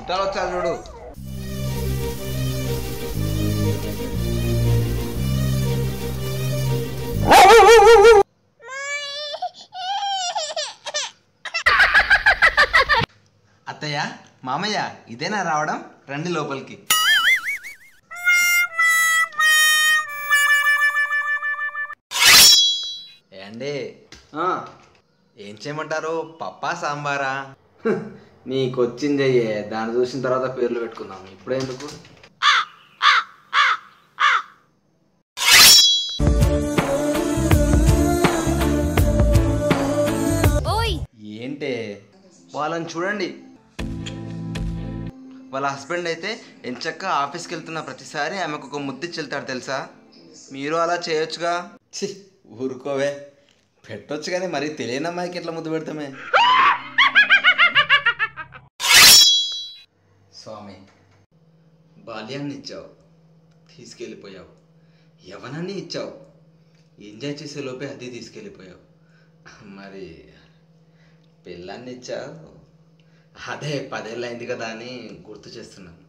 చుట్టాలు వచ్చారు చూడు. అత్తయ్య, మామయ్య, ఇదేనా రావడం? రండి లోపలికి. ఏండి, ఏం చేయమంటారు? పప్పా సాంబారా? నీకు వచ్చింది అయ్యే, దాన్ని చూసిన తర్వాత పేర్లు పెట్టుకుందాం. ఇప్పుడెందుకు? ఏంటే? వాళ్ళని చూడండి. వాళ్ళ హస్బెండ్ అయితే ఎంచక్క ఆఫీస్కి వెళ్తున్న ప్రతిసారి ఆమెకు ఒక ముద్దిచ్చి వెళ్తాడు తెలుసా? మీరు అలా చేయొచ్చుగా. ఊరుకోవే, పెట్టొచ్చు కానీ మరీ తెలియని అమ్మాయికి ఎట్లా ముద్దు పెడతామే? స్వామి, బాల్యాన్ని ఇచ్చావు, తీసుకెళ్ళిపోయావు. యవనాన్ని ఇచ్చావు, ఎంజాయ్ చేసే లోపే అది తీసుకెళ్ళిపోయావు. మరి పిల్లాన్ని ఇచ్చావు, అదే 10 ఏళ్ళు అయింది కదా అని గుర్తు చేస్తున్నాను.